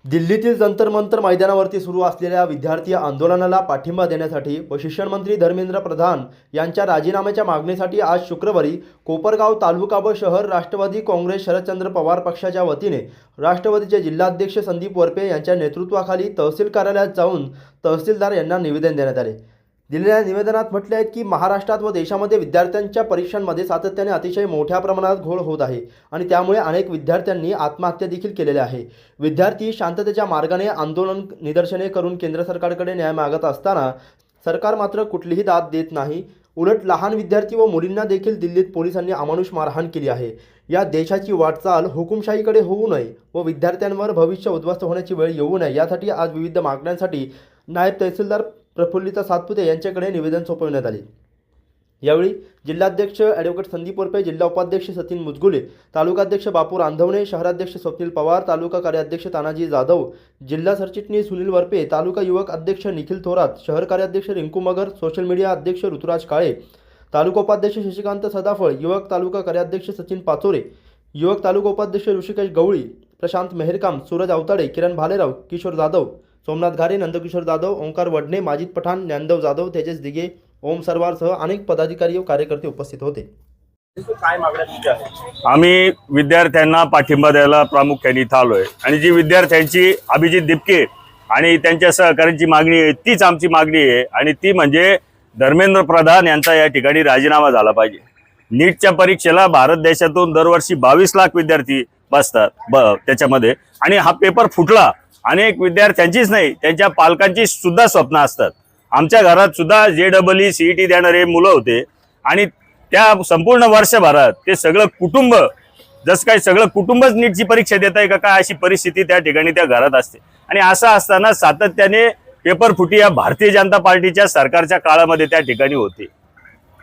दिल्लीतील जंतर मंतर मैदानावरती सुरू असलेल्या विद्यार्थी आंदोलनाला पाठिंबा देण्यासाठी व शिक्षण मंत्री धर्मेंद्र प्रधान यांच्या राजीनाम्याच्या मागणीसाठी आज शुक्रवारी कोपरगाव तालुका व शहर राष्ट्रवादी काँग्रेस शरदचंद्र पवार पक्षाच्या वतीने राष्ट्रवादीचे जिल्हाध्यक्ष संदीप वरपे यांच्या नेतृत्वाखाली तहसील कार्यालयात जाऊन तहसीलदार यांना निवेदन देण्यात आले। दिलेल्या निवेदनात म्हटले आहे की महाराष्ट्रात व देशामध्ये विद्यार्थ्यांच्या परीक्षांमध्ये सातत्याने अतिशय मोठ्या प्रमाणात घोळ होत आहे आणि त्यामुळे अनेक विद्यार्थ्यांनी आत्महत्या देखील केलेल्या आहे। विद्यार्थी शांततेच्या मार्गाने आंदोलन निदर्शने करून केंद्र सरकारकडे न्याय मागत असताना सरकार मात्र कुठलीही दाद देत नाही। उलट लहान विद्यार्थी व मुलींना देखील दिल्लीत पोलिसांनी अमानुष मारहाण केली आहे। या देशाची वाटचाल हुकुमशाहीकडे होऊ नये व विद्यार्थ्यांवर भविष्य उद्ध्वस्त होण्याची वेळ येऊ नये यासाठी आज विविध मागण्यांसाठी नायब तहसीलदार प्रफुल्लिता सातपुते यांच्याकडे निवेदन सोपवण्यात आले। यावेळी जिल्हाध्यक्ष ॲडव्होकेट संदीप वरपे, जिल्हा उपाध्यक्ष सचिन मुजगुले, तालुकाध्यक्ष बापू रांधवणे, शहराध्यक्ष स्वप्नील पवार, तालुका कार्याध्यक्ष तानाजी जाधव, जिल्हा सरचिटणीस सुनील वरपे, तालुका युवक अध्यक्ष निखिल थोरात, शहर कार्याध्यक्ष रिंकू मगर, सोशल मीडिया अध्यक्ष ऋतुराज काळे, तालुका उपाध्यक्ष शशिकांत सदाफळ, युवक तालुका कार्याध्यक्ष सचिन पाचोरे, युवक तालुका उपाध्यक्ष ऋषिकेश गवळी, प्रशांत मेहरकाम, सूरज अवताडे, किरण भालेराव, किशोर जाधव, सोमनाथ घारे, नंदकिशोर जाधव, ओंकार वडणे, माजिद पठाण, ज्ञानदेव जाधव, तेजस दिघे, ओम सरवारसह अनेक पदाधिकारी व कार्यकर्ते उपस्थित होते। आम्ही विद्यार्थ्यांना पाठिंबा द्यायला प्रामुख्याने इथं आलोय आणि जी विद्यार्थ्यांची अभिजित दिपके आणि त्यांच्या सहकाऱ्यांची मागणी आहे तीच आमची मागणी आहे आणि ती म्हणजे धर्मेंद्र प्रधान यांचा या ठिकाणी राजीनामा झाला पाहिजे। नीटच्या परीक्षेला भारत देशातून दरवर्षी 22 लाख विद्यार्थी बसतात त्याच्यामध्ये आणि हा पेपर फुटला। अनेक विद्यार्थ्यांचीच नाही त्यांच्या पालकांची सुद्धा स्वप्न असतात। आमच्या घरात सुद्धा JEE CET देणारे मुलं होते आणि त्या संपूर्ण वर्षभरात ते सगळं कुटुंब जसं काही सगळं कुटुंबच नीटची परीक्षा देत आहे का काय अशी परिस्थिती त्या ठिकाणी त्या घरात असते। आणि असं असताना सातत्याने पेपर फुटी या भारतीय जनता पार्टीच्या सरकारच्या काळामध्ये त्या ठिकाणी होते।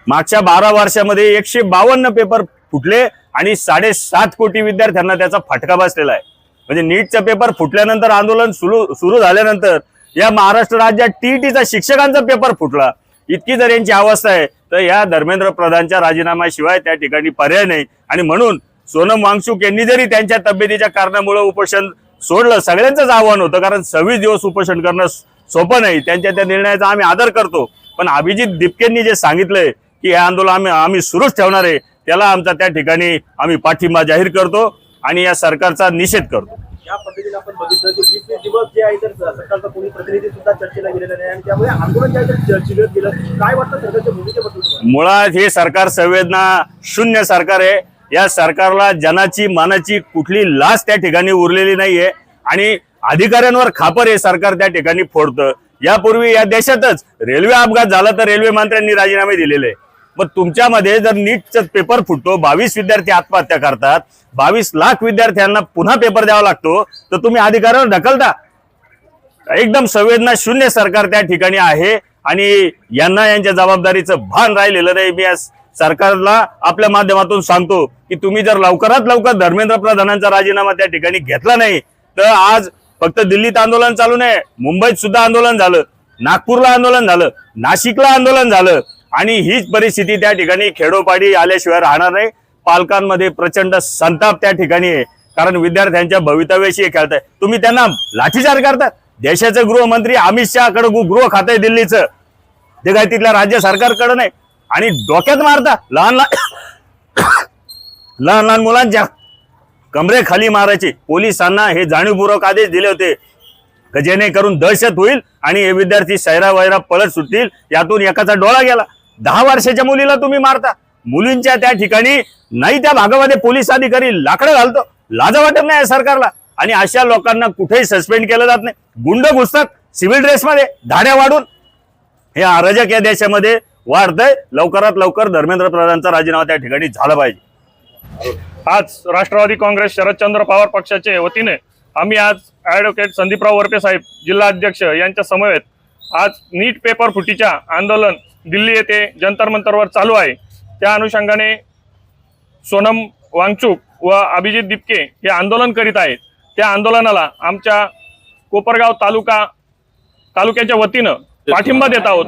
मागच्या 12 वर्षामध्ये 152 पेपर फुटले आणि 7.5 कोटी विद्यार्थ्यांना त्याचा फटका बसलेला आहे। म्हणजे नीटचा पेपर फुटल्यानंतर आंदोलन सुरू झाल्यानंतर या महाराष्ट्र राज्यात TETचा शिक्षकांचा पेपर फुटला। इतकी जर यांची अवस्था आहे तर या धर्मेंद्र प्रधानच्या राजीनाम्याशिवाय त्या ठिकाणी पर्याय नाही। आणि म्हणून सोनम वांगचुक यांनी जरी त्यांच्या तब्येतीच्या कारणामुळे उपोषण सोडलं, सगळ्यांचंच आव्हान होतं कारण 26 दिवस उपोषण करणं सोपं नाही, त्यांच्या त्या निर्णयाचा आम्ही आदर करतो। पण अभिजित दिपकेंनी जे सांगितलंय की हे आंदोलन आम्ही सुरूच ठेवणार आहे त्याला आमचा त्या ठिकाणी आम्ही पाठिंबा जाहीर करतो आणि या सरकारचा निषेध करतो। या पद्धतीने आपण बघितलं की 20 दिवस जे आहे तर सरकारचा कोणी प्रतिनिधी सुद्धा चर्चेला गेलेला नाही आणि त्यामुळे आंदोलन जे आहे तर चिघळत गेलं। काय वाटतं सरकारच्या भूमिकेबद्दल? मुळात हे सरकार संवेदना शून्य सरकार आहे। या सरकारला जनाची मानाची कुठली लाज त्या ठिकाणी उरलेली नाहीये आणि अधिकाऱ्यांवर खापर हे सरकार त्या ठिकाणी फोडतं। यापूर्वी या देशातच रेल्वे अपघात झाला तर रेल्वे मंत्र्यांनी राजीनामे दिलेले। मग तुमच्यामध्ये जर नीटचा पेपर फुटतो, 22 विद्यार्थी आत्महत्या करतात, 22 लाख विद्यार्थ्यांना पुन्हा पेपर द्यावा लागतो तर तुम्ही अधिकाऱ्यावर ढकलता। एकदम संवेदना शून्य सरकार त्या ठिकाणी आहे आणि यांना यांच्या जबाबदारीचं भान राहिलेलं नाही। मी सरकारला आपल्या माध्यमातून सांगतो की तुम्ही जर लवकरात लवकर धर्मेंद्र प्रधानांचा राजीनामा त्या ठिकाणी घेतला नाही तर आज फक्त दिल्लीत आंदोलन चालू नाही, मुंबईत सुद्धा आंदोलन झालं, नागपूरला आंदोलन झालं, नाशिकला आंदोलन झालं आणि हीच परिस्थिती त्या ठिकाणी खेडोपाडी आल्याशिवाय राहणार नाही। पालकांमध्ये प्रचंड संताप त्या ठिकाणी आहे कारण विद्यार्थ्यांच्या भवितव्याशी खेळताय तुम्ही, त्यांना लाठीचार्ज करतात। देशाचे गृहमंत्री अमित शहाकडे गृह खातं आहे दिल्लीचं, ते काय तिथल्या राज्य सरकारकडे नाही आणि डोक्यात मारता लहान लहान मुलांच्या कमरे खाली मारायचे। पोलिसांना हे जाणीवपूर्वक आदेश दिले होते की जेणेकरून दहशत होईल आणि हे विद्यार्थी सैरा वैरा पळत सुटतील। यातून एकाचा डोळा गेला। 10 वर्षाच्या मुलीला तुम्ही मारता, मुलींच्या त्या ठिकाणी नाही त्या भागामध्ये पोलीस अधिकारी लाकडं घालतो, लाज वाटत नाही सरकारला। आणि अशा लोकांना कुठेही सस्पेंड केलं जात नाही, गुंड घुसतात सिव्हिल ड्रेसमध्ये धाड्या वाढून। हे अराजक या देशामध्ये वाढतंय। लवकरात लवकर धर्मेंद्र प्रधानचा राजीनामा त्या ठिकाणी झाला पाहिजे। आज राष्ट्रवादी काँग्रेस शरदचंद्र पवार पक्षाच्या वतीने आम्ही आज ॲडव्होकेट संदीपराव वरपे साहेब जिल्हा अध्यक्ष यांच्या समवेत आज नीट पेपर फुटीच्या आंदोलन दिल्ली येथे जंतर मंतरवर चालू आहे। त्या अनुषंगाने सोनम वांगचुक व अभिजित दिपके हे आंदोलन करीत आहेत। त्या आंदोलनाला आमच्या कोपरगाव तालुक्याच्या वतीनं पाठिंबा देत आहोत।